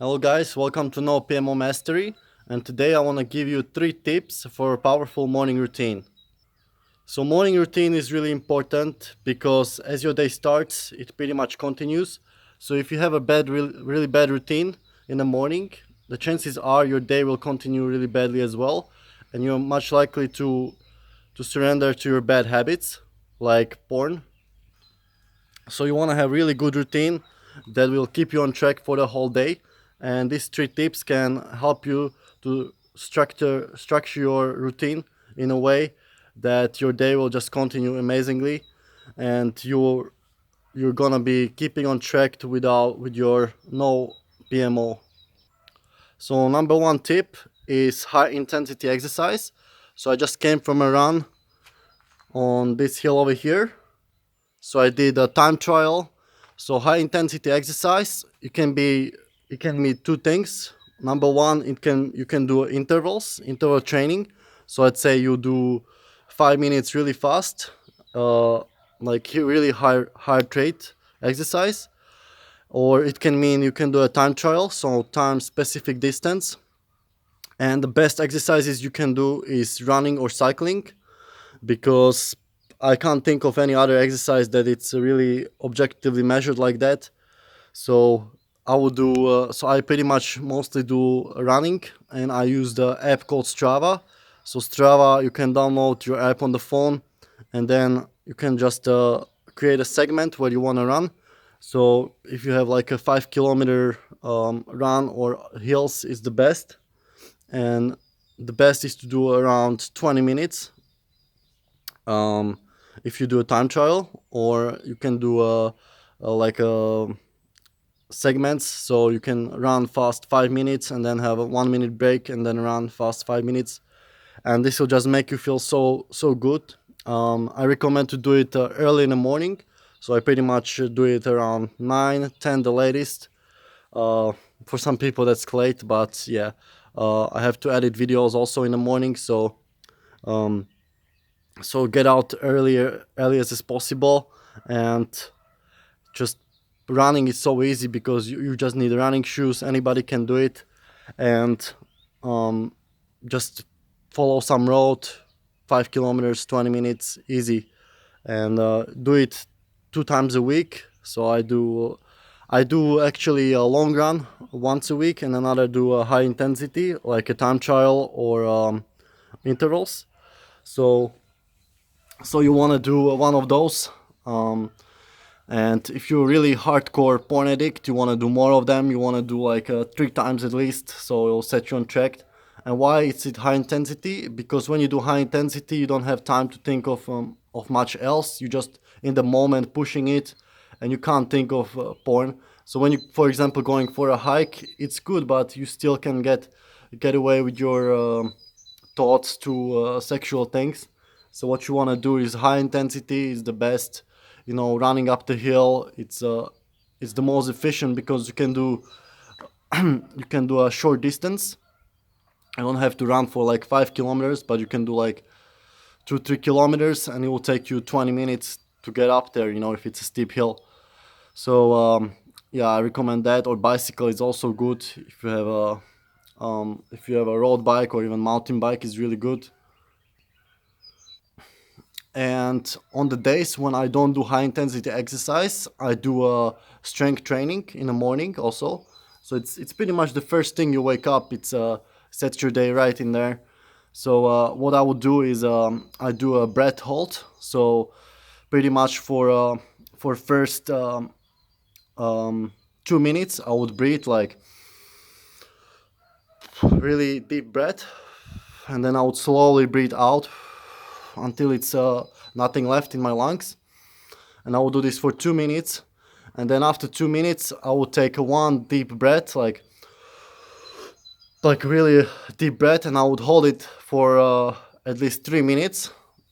Hello guys, welcome to No PMO Mastery, and today I want to give you 3 tips for a powerful morning routine. So morning routine is really important because as your day starts, it pretty much continues. So if you have a really bad routine in the morning, the chances are your day will continue really badly as well, and you're much likely to surrender to your bad habits like porn. So you want to have really good routine that will keep you on track for the whole day, and these 3 tips can help you to structure your routine in a way that your day will just continue amazingly, and you're gonna be keeping on track with your no PMO. So number one tip is high intensity exercise. So I just came from a run on this hill over here. So I did a time trial. So high intensity exercise, it can be 2 things. Number one, you can do interval training. So I'd say you do 5 minutes really fast, uh, like really high heart rate exercise. Or it can mean you can do a time trial, so time specific distance. And the best exercises you can do is running or cycling, because I can't think of any other exercise that it's really objectively measured like that. So I would do. So I pretty much mostly do running, and I use the app called Strava. So Strava, you can download your app on the phone, and then you can just create a segment where you want to run. So if you have like a 5 kilometer run or hills, is the best, and the best is to do around 20 minutes um, if you do a time trial, or you can do like a segments. So you can run fast 5 minutes and then have a 1 minute break and then run fast 5 minutes, and this will just make you feel so good. I recommend to do it early in the morning. So I pretty much do it around 9, 10 the latest. uh, for some people that's late, but yeah, I have to edit videos also in the morning. Um, so get out early as is possible, and just running is so easy because you just need running shoes. Anybody can do it, and um, just follow some road, 5 kilometers, 20 minutes, easy, and do it 2 times a week. So I do actually a long run once a week, and another do a high intensity like a time trial or intervals. So you want to do one of those. Um, and if you're really hardcore porn addict, you want to do more of them. You want to do like 3 times at least, so it'll set you on track. And why it's it high intensity? Because when you do high intensity, you don't have time to think of much else. You just in the moment pushing it, and you can't think of porn. So when you, for example, going for a hike, it's good, but you still can get away with your thoughts to sexual things. So what you want to do is high intensity is the best. Running up the hill, it's the most efficient because you can do a short distance. You don't have to run for like 5 kilometers, but you can do like 2 3 kilometers, and it will take you 20 minutes to get up there. If it's a steep hill. So yeah, I recommend that. Or bicycle is also good if you have a road bike, or even mountain bike is really good. And on the days when I don't do high intensity exercise, I do strength training in the morning also. So it's pretty much the first thing you wake up. It's sets your day right in there. So what I would do is I do a breath hold. So pretty much for first um, 2 minutes, I would breathe like really deep breath, and then I would slowly breathe out until it's nothing left in my lungs. And I will do this for 2 minutes. And then after 2 minutes, I will take one deep breath, like really deep breath, and I would hold it for at least 3 minutes.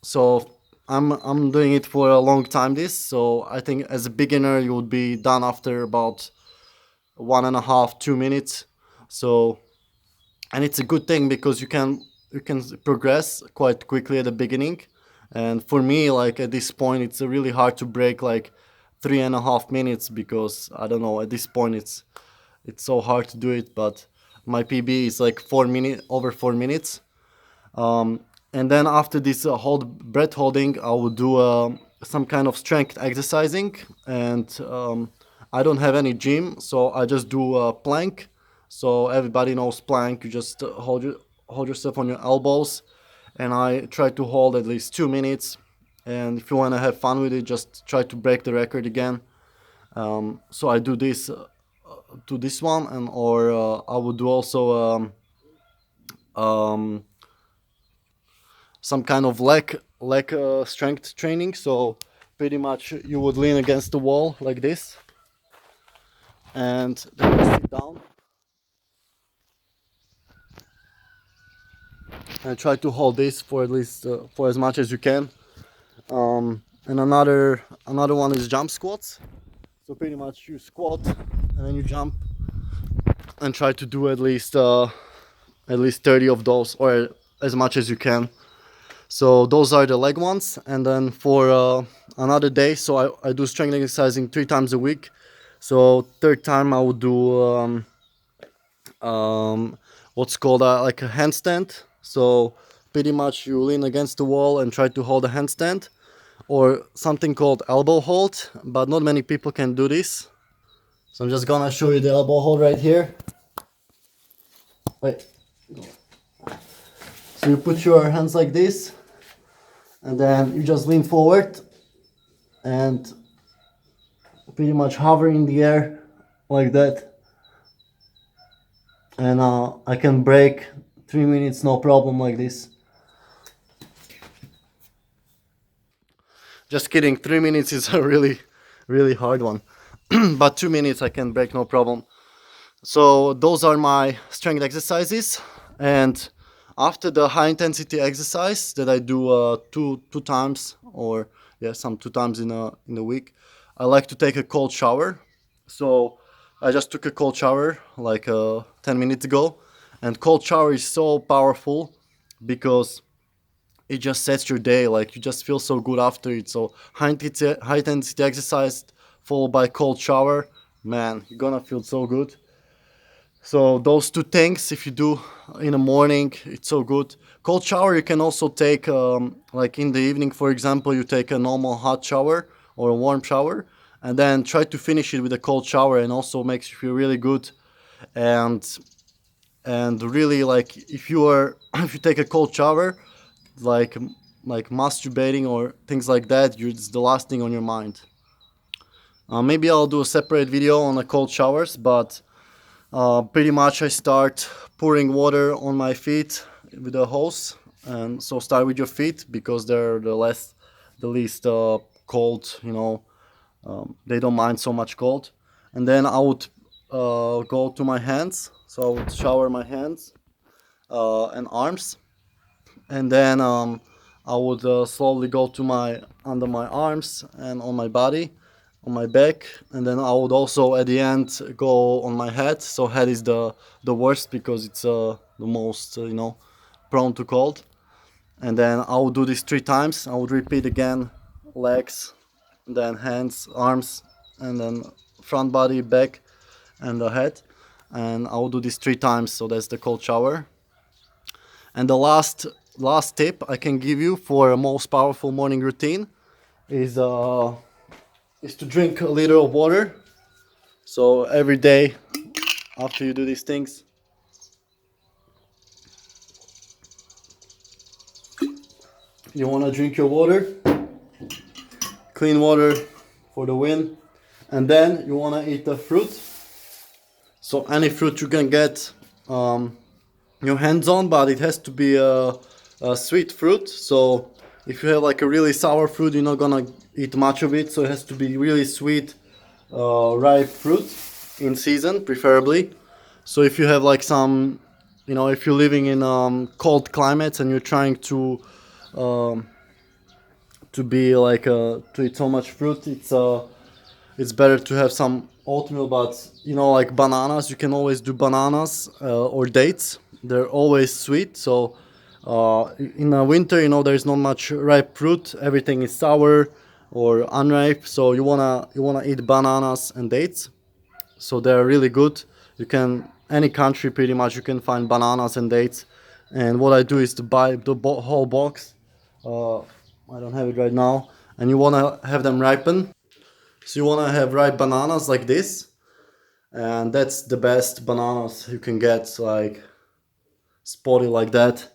So I'm doing it for a long time. This, so I think as a beginner, you would be done after about 1.5 2 minutes. So, and it's a good thing because you can progress quite quickly at the beginning. And for me, like at this point, it's really hard to break like 3.5 minutes, because I don't know, at this point It's so hard to do it, but my PB is like 4 minute over 4 minutes. Um, and then after this hold breath holding, I will do some kind of strength exercising. And I don't have any gym, so I just do plank. So everybody knows plank. You just hold yourself on your elbows, and I try to hold at least 2 minutes. And if you want to have fun with it, just try to break the record again. So I do this to this one, and or I would do also um, some kind of leg strength training. So pretty much you would lean against the wall like this, and then you sit down and try to hold this for at least for as much as you can. And another one is jump squats. So pretty much you squat and then you jump and try to do at least 30 of those, or as much as you can. So those are the leg ones. And then for another day, so I do strength exercising 3 times a week. So third time I would do what's called like a handstand. So pretty much you lean against the wall and try to hold a handstand, or something called elbow hold, but not many people can do this. So I'm just gonna show you the elbow hold right here. Wait. So you put your hands like this, and then you just lean forward and pretty much hover in the air like that. And I can break 3 minutes no problem like this. Just kidding, 3 minutes is a really hard one. But 2 minutes I can break no problem. So those are my strength exercises. And after the high intensity exercise that I do two times, or yeah, some 2 times in a week, I like to take a cold shower. So I just took a cold shower like 10 minutes ago, and cold shower is so powerful because it just sets your day. Like you just feel so good after it. So high intensity exercise followed by cold shower, man, you're gonna feel so good. So those two things, if you do in the morning, it's so good. Cold shower you can also take, like in the evening, for example, you take a normal hot shower or a warm shower, and then try to finish it with a cold shower, and also makes you feel really good. And really, like if you are if you take a cold shower, like masturbating or things like that, it's the last thing on your mind. Maybe I'll do a separate video on the cold showers, but pretty much I start pouring water on my feet with a hose. And so start with your feet because they're the least cold, they don't mind so much cold. And then I would go to my hands, so I would shower my hands and arms. And then I would slowly go to my under my arms and on my body, on my back. And then I would also at the end go on my head. So head is the worst because it's the most prone to cold. And then I would do this 3 times. I would repeat again, legs, then hands, arms, and then front body, back, and the head. And I will do this 3 times. So that's the cold shower. And the last tip I can give you for a most powerful morning routine is to drink a liter of water. So every day after you do these things, you want to drink your water, clean water for the win, and then you want to eat the fruit. So any fruit you can get your hands on, but it has to be a sweet fruit. So if you have like a really sour fruit, you're not gonna eat much of it. So it has to be really sweet, ripe fruit in season, preferably. So if you have like some, if you're living in cold climates and you're trying um, to be like to eat so much fruit, it's better to have some oatmeal. But like bananas, you can always do bananas or dates. They're always sweet. So in the winter, there's not much ripe fruit. Everything is sour or unripe. So you wanna eat bananas and dates. So they're really good. You can, any country pretty much, you can find bananas and dates. And what I do is to buy the whole box. I don't have it right now. And you want to have them ripen. So you want to have ripe bananas like this. And that's the best bananas you can get, like spotty like that.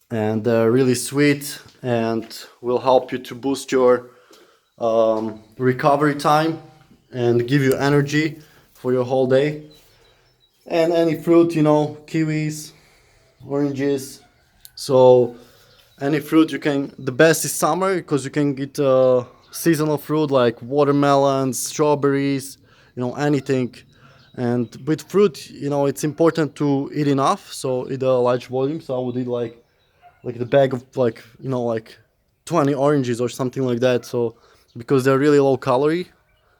And they're really sweet and will help you to boost your recovery time and give you energy for your whole day. And any fruit, kiwis, oranges. So any fruit you can. The best is summer because you can get seasonal fruit like watermelons, strawberries, anything. And with fruit, it's important to eat enough. So eat a large volume. So I would eat like the bag of like 20 oranges or something like that. So because they're really low calorie.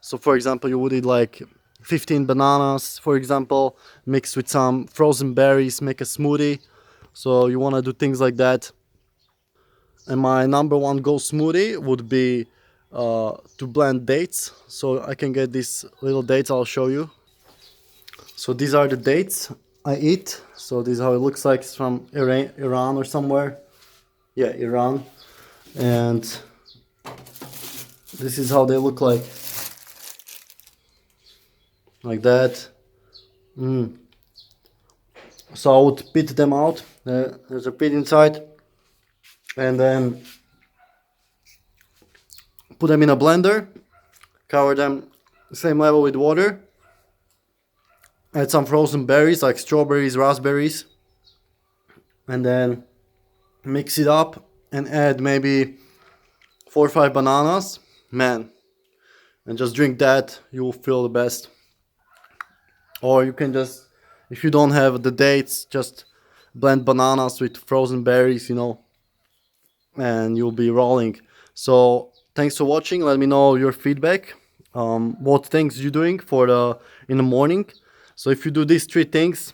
So for example, you would eat like 15 bananas, for example, mixed with some frozen berries, make a smoothie. So you want to do things like that. And my number one go smoothie would be to blend dates. So I can get these little dates, I'll show you. So these are the dates I eat. So this is how it looks like. It's from Iran or somewhere. Yeah, Iran. And this is how they look like that. So I would pit them out. There's a pit inside. And then put them in a blender. Cover them same level with water. Add some frozen berries like strawberries, raspberries. And then mix it up and add maybe 4 or 5 bananas. Man. And just drink that. You will feel the best. Or you can just, if you don't have the dates, just blend bananas with frozen berries, and you'll be rolling. So thanks for watching. Let me know your feedback. What things you're doing in the morning. So if you do these 3 things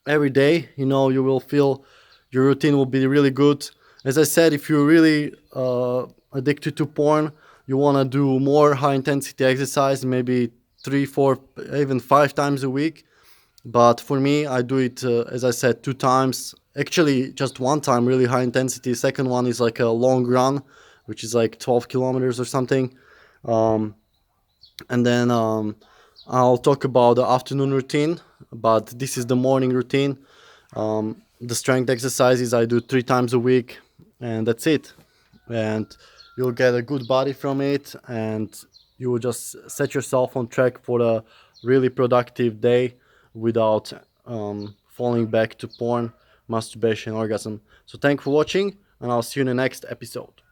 every day, you will feel your routine will be really good. As I said, if you're really addicted to porn, you want to do more high intensity exercise, maybe 3, 4, even 5 times a week. But for me, I do it, as I said, 2 times. Actually, just 1 time, really high intensity. Second one is like a long run, which is like 12 kilometers or something. And then I'll talk about the afternoon routine, but this is the morning routine. The strength exercises I do 3 times a week, and that's it. And you'll get a good body from it, and you will just set yourself on track for a really productive day without falling back to porn, masturbation, orgasm. So thanks for watching, and I'll see you in the next episode.